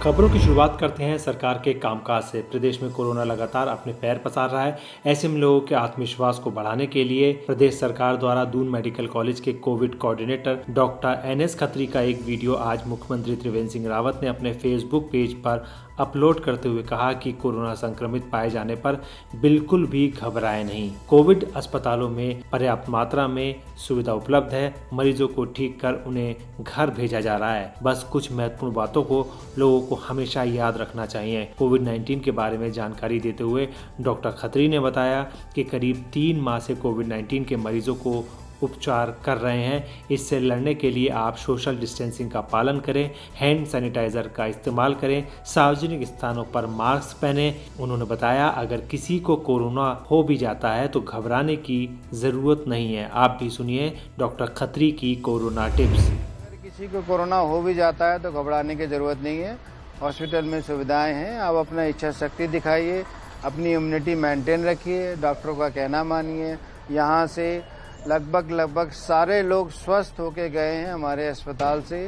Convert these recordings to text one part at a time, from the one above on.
खबरों की शुरुआत करते हैं सरकार के कामकाज से। प्रदेश में कोरोना लगातार अपने पैर पसार रहा है। ऐसे में लोगों के आत्मविश्वास को बढ़ाने के लिए प्रदेश सरकार द्वारा दून मेडिकल कॉलेज के Covid coordinator doctor NS Khatri का एक वीडियो आज मुख्यमंत्री त्रिवेंद्र सिंह रावत ने अपने फेसबुक पेज पर अपलोड करते हुए कहा कि कोरोना संक्रमित पाए जाने पर बिल्कुल भी घबराएं नहीं। कोविड अस्पतालों में पर्याप्त मात्रा में सुविधा उपलब्ध है। मरीजों को ठीक कर उन्हें घर भेजा जा रहा है। बस कुछ महत्वपूर्ण बातों को लोगों को हमेशा याद रखना चाहिए। कोविड-19 के बारे में जानकारी देते हुए डॉक्टर खत्री ने बताया कि करीब 3 माह से कोविड-19 के मरीजों को उपचार कर रहे हैं। इससे लड़ने के लिए आप सोशल डिस्टेंसिंग का पालन करें, हैंड सैनिटाइजर का इस्तेमाल करें, सार्वजनिक स्थानों पर मास्क पहने। उन्होंने बताया अगर किसी को कोरोना हो भी जाता है तो घबराने की जरूरत नहीं है। आप भी सुनिए डॉक्टर खत्री की कोरोना टिप्स। अगर किसी को कोरोना हो भी जाता है तो घबराने की ज़रूरत नहीं है। हॉस्पिटल में सुविधाएं हैं। आप अपना इच्छा शक्ति दिखाइए, अपनी इम्यूनिटी मेंटेन रखिए, डॉक्टरों का कहना मानिए। यहाँ से लगभग सारे लोग स्वस्थ होके गए हैं हमारे अस्पताल से।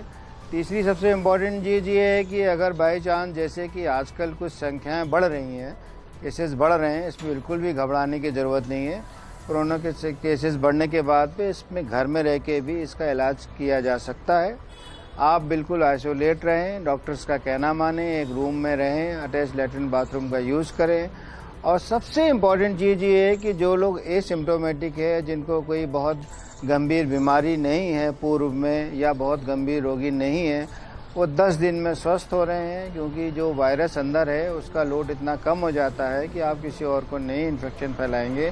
तीसरी सबसे इम्पोर्टेंट चीज़ ये है कि अगर बाई चांस जैसे कि आजकल कुछ संख्याएं बढ़ रही हैं, केसेस बढ़ रहे हैं, इसमें बिल्कुल भी घबराने की ज़रूरत नहीं है। कोरोना के केसेस बढ़ने के बाद पे इसमें घर में रह के भी इसका इलाज किया जा सकता है। आप बिल्कुल आइसोलेट रहें, डॉक्टर्स का कहना मानें, एक रूम में रहें, अटैच लैट्रिन बाथरूम का यूज़ करें। और सबसे इम्पॉर्टेंट चीज़ ये है कि जो लोग एसिम्प्टोमेटिक है, जिनको कोई बहुत गंभीर बीमारी नहीं है पूर्व में या बहुत गंभीर रोगी नहीं है, वो 10 दिन में स्वस्थ हो रहे हैं, क्योंकि जो वायरस अंदर है उसका लोड इतना कम हो जाता है कि आप किसी और को नहीं इन्फेक्शन फैलाएंगे।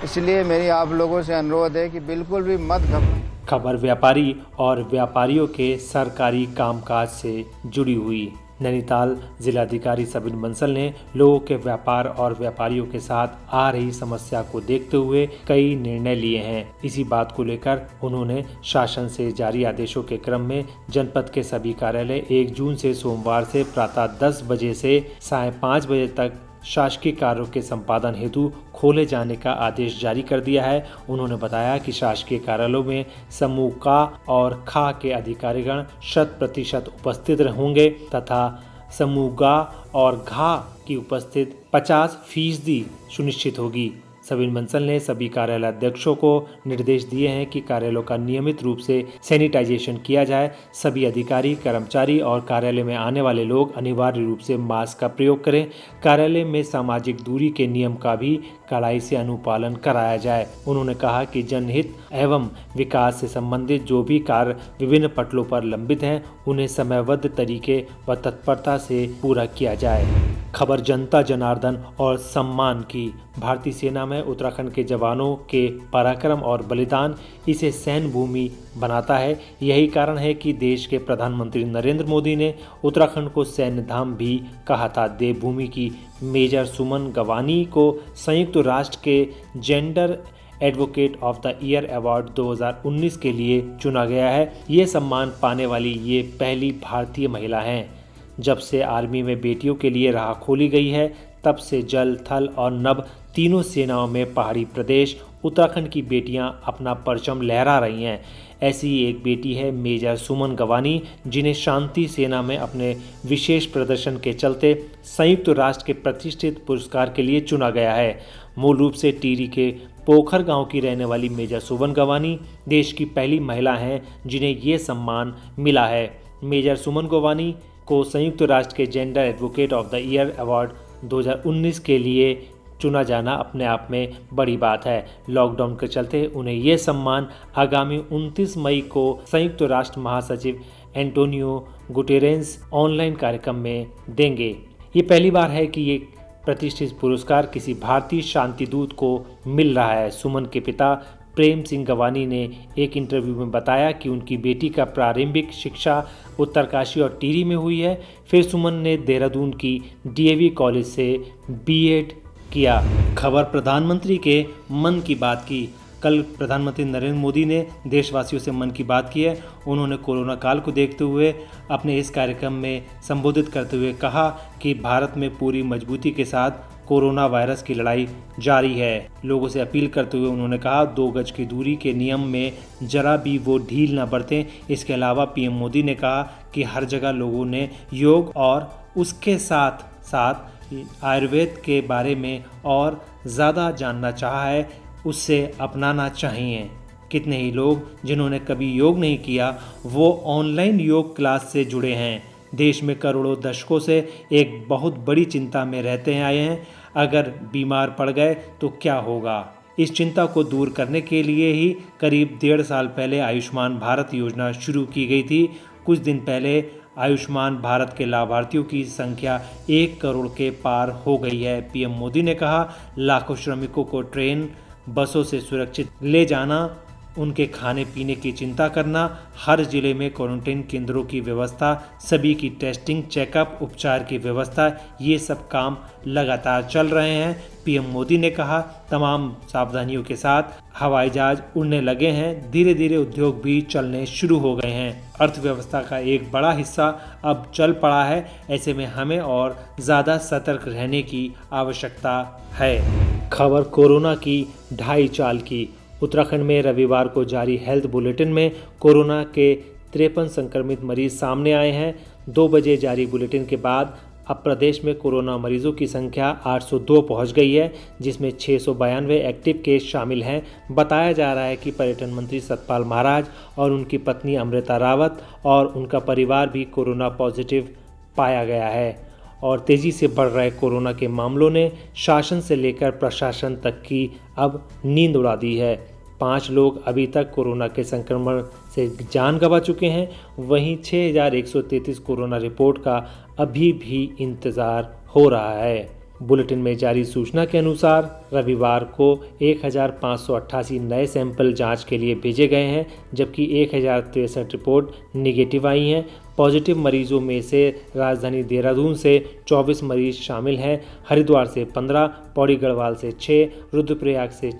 इसलिए मेरी आप लोगों से अनुरोध है कि बिल्कुल भी मत घबराएं। खबर व्यापारी और व्यापारियों के सरकारी कामकाज से जुड़ी हुई। नैनीताल जिलाधिकारी सबिन बंसल ने लोगों के व्यापार और व्यापारियों के साथ आ रही समस्या को देखते हुए कई निर्णय लिए हैं। इसी बात को लेकर उन्होंने शासन से जारी आदेशों के क्रम में जनपद के सभी कार्यालय 1 जून से सोमवार से प्रातः 10 बजे से साढ़े 5 बजे तक शासकीय कार्यों के संपादन हेतु खोले जाने का आदेश जारी कर दिया है। उन्होंने बताया कि शासकीय कार्यालयों में समूह का और खा के अधिकारीगण 100% उपस्थित होंगे तथा समूह गा और घा की उपस्थित 50% सुनिश्चित होगी। सबिन बंसल ने सभी कार्यालय अध्यक्षों को निर्देश दिए हैं कि कार्यालयों का नियमित रूप से सैनिटाइजेशन किया जाए। सभी अधिकारी, कर्मचारी और कार्यालय में आने वाले लोग अनिवार्य रूप से मास्क का प्रयोग करें। कार्यालय में सामाजिक दूरी के नियम का भी कड़ाई से अनुपालन कराया जाए। उन्होंने कहा कि जनहित एवं विकास से संबंधित जो भी कार्य विभिन्न पटलों पर लंबित हैं, उन्हें समयबद्ध तरीके व तत्परता से पूरा किया जाए। खबर जनता जनार्दन और सम्मान की। भारतीय सेना में उत्तराखंड के जवानों के पराक्रम और बलिदान इसे सैन्य भूमि बनाता है। यही कारण है कि देश के प्रधानमंत्री नरेंद्र मोदी ने उत्तराखंड को सैन्य धाम भी कहा था। देवभूमि की मेजर सुमन गवानी को संयुक्त राष्ट्र के gender advocate of the year award 2019 के लिए चुना गया है। ये सम्मान पाने वाली ये पहली भारतीय महिला हैं। जब से आर्मी में बेटियों के लिए राह खोली गई है, तब से जल, थल और नभ तीनों सेनाओं में पहाड़ी प्रदेश उत्तराखंड की बेटियां अपना परचम लहरा रही हैं। ऐसी ही एक बेटी है मेजर सुमन गवानी, जिन्हें शांति सेना में अपने विशेष प्रदर्शन के चलते संयुक्त राष्ट्र के प्रतिष्ठित पुरस्कार के लिए चुना गया है। मूल रूप से टिहरी के पोखर गांव की रहने वाली मेजर सुमन गवानी देश की पहली महिला हैं जिन्हें ये सम्मान मिला है। मेजर सुमन गवानी को संयुक्त राष्ट्र के gender advocate of the year award 2019 के लिए चुना जाना अपने आप में बड़ी बात है। लॉकडाउन के चलते उन्हें ये सम्मान आगामी 29 मई को संयुक्त राष्ट्र महासचिव एंटोनियो गुटेरेस ऑनलाइन कार्यक्रम में देंगे। ये पहली बार है कि ये प्रतिष्ठित पुरस्कार किसी भारतीय शांति दूत को मिल रहा है। सुमन के पिता प्रेम सिंह गवानी ने एक इंटरव्यू में बताया कि उनकी बेटी का प्रारंभिक शिक्षा उत्तरकाशी और टिहरी में हुई है। फिर सुमन ने देहरादून की DAV कॉलेज से BEd किया। खबर प्रधानमंत्री के मन की बात की। कल प्रधानमंत्री नरेंद्र मोदी ने देशवासियों से मन की बात की है। उन्होंने कोरोना काल को देखते हुए अपने इस कार्यक्रम में संबोधित करते हुए कहा कि भारत में पूरी मजबूती के साथ कोरोना वायरस की लड़ाई जारी है। लोगों से अपील करते हुए उन्होंने कहा 2 गज की दूरी के नियम में जरा भी वो ढील न बरतें। इसके अलावा PM मोदी ने कहा कि हर जगह लोगों ने योग और उसके साथ साथ आयुर्वेद के बारे में और ज़्यादा जानना चाहा है उससे अपनाना चाहिए। कितने ही लोग जिन्होंने कभी योग नहीं किया वो ऑनलाइन योग क्लास से जुड़े हैं। देश में करोड़ों दशकों से एक बहुत बड़ी चिंता में रहते आए हैं, अगर बीमार पड़ गए तो क्या होगा। इस चिंता को दूर करने के लिए ही करीब 1.5 साल पहले आयुष्मान भारत योजना शुरू की गई थी। कुछ दिन पहले आयुष्मान भारत के लाभार्थियों की संख्या 1 करोड़ के पार हो गई है। पीएम मोदी ने कहा, लाखों श्रमिकों को ट्रेन बसों से सुरक्षित ले जाना, उनके खाने पीने की चिंता करना, हर जिले में क्वारंटाइन केंद्रों की व्यवस्था, सभी की टेस्टिंग, चेकअप, उपचार की व्यवस्था, ये सब काम लगातार चल रहे हैं। पीएम मोदी ने कहा, तमाम सावधानियों के साथ हवाई जहाज उड़ने लगे हैं, धीरे धीरे उद्योग भी चलने शुरू हो गए हैं। अर्थव्यवस्था का एक बड़ा हिस्सा अब चल पड़ा है। ऐसे में हमें और ज़्यादा सतर्क रहने की आवश्यकता है। खबर कोरोना की 2.5 चाल की। उत्तराखंड में रविवार को जारी हेल्थ बुलेटिन में कोरोना के 53 संक्रमित मरीज सामने आए हैं। 2 बजे जारी बुलेटिन के बाद अब प्रदेश में कोरोना मरीजों की संख्या 802 पहुंच गई है, जिसमें 692 एक्टिव केस शामिल हैं। बताया जा रहा है कि पर्यटन मंत्री सतपाल महाराज और उनकी पत्नी अमृता रावत और उनका परिवार भी कोरोना पॉजिटिव पाया गया है। और तेज़ी से बढ़ रहे कोरोना के मामलों ने शासन से लेकर प्रशासन तक की अब नींद उड़ा दी है। 5 लोग अभी तक कोरोना के संक्रमण से जान गंवा चुके हैं। वहीं 6133 कोरोना रिपोर्ट का अभी भी इंतज़ार हो रहा है। बुलेटिन में जारी सूचना के अनुसार रविवार को 1588 नए सैंपल जांच के लिए भेजे गए हैं, जबकि 1063 रिपोर्ट निगेटिव आई हैं। पॉजिटिव मरीजों में से राजधानी देहरादून से 24 मरीज शामिल हैं, हरिद्वार से 15, पौड़ी गढ़वाल से 6, रुद्रप्रयाग से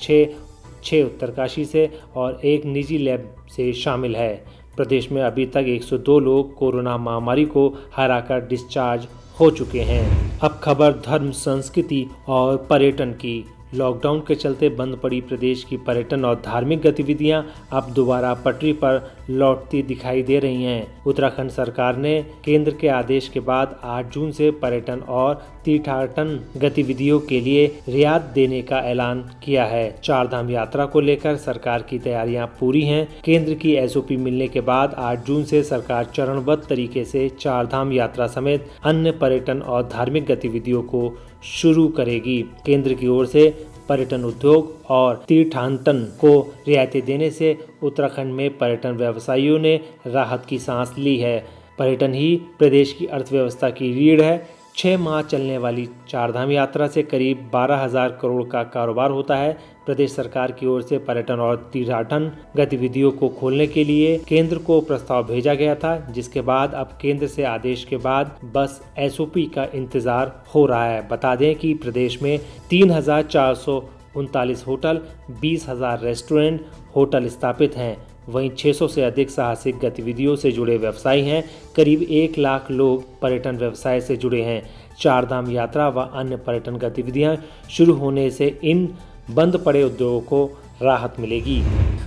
6 उत्तरकाशी से और 1 निजी लैब से शामिल है। प्रदेश में अभी तक 102 लोग कोरोना महामारी को हराकर डिस्चार्ज हो चुके हैं। अब खबर धर्म, संस्कृति और पर्यटन की। लॉकडाउन के चलते बंद पड़ी प्रदेश की पर्यटन और धार्मिक गतिविधियां अब दोबारा पटरी पर लौटती दिखाई दे रही हैं। उत्तराखंड सरकार ने केंद्र के आदेश के बाद 8 जून से पर्यटन और तीर्थाटन गतिविधियों के लिए रियायत देने का ऐलान किया है। 4 धाम यात्रा को लेकर सरकार की तैयारियां पूरी हैं। केंद्र की एसओपी मिलने के बाद 8 जून से सरकार चरणबद्ध तरीके से 4 धाम यात्रा समेत अन्य पर्यटन और धार्मिक गतिविधियों को शुरू करेगी। केंद्र की ओर से पर्यटन उद्योग और तीर्थाटन को रियायतें देने से उत्तराखंड में पर्यटन व्यवसायियों ने राहत की सांस ली है। पर्यटन ही प्रदेश की अर्थव्यवस्था की रीढ़ है। 6 माह चलने वाली 4 धाम यात्रा से करीब 12,000 करोड़ का कारोबार होता है। प्रदेश सरकार की ओर से पर्यटन और तीर्थाटन गतिविधियों को खोलने के लिए केंद्र को प्रस्ताव भेजा गया था, जिसके बाद अब केंद्र से आदेश के बाद बस एसओपी का इंतजार हो रहा है। बता दें कि प्रदेश में 3,439 होटल, 20,000 रेस्टोरेंट होटल स्थापित हैं। वहीं 600 से अधिक साहसिक गतिविधियों से जुड़े व्यवसायी हैं। करीब 1 लाख लोग पर्यटन व्यवसाय से जुड़े हैं। 4 धाम यात्रा व अन्य पर्यटन गतिविधियां शुरू होने से इन बंद पड़े उद्योगों को राहत मिलेगी।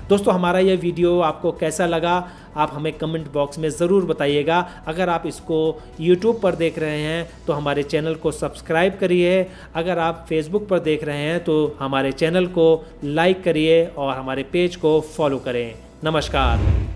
दोस्तों, हमारा यह वीडियो आपको कैसा लगा आप हमें कमेंट बॉक्स में ज़रूर बताइएगा। अगर आप इसको YouTube पर देख रहे हैं तो हमारे चैनल को सब्सक्राइब करिए। अगर आप Facebook पर देख रहे हैं तो हमारे चैनल को लाइक करिए और हमारे पेज को फॉलो करें। नमस्कार।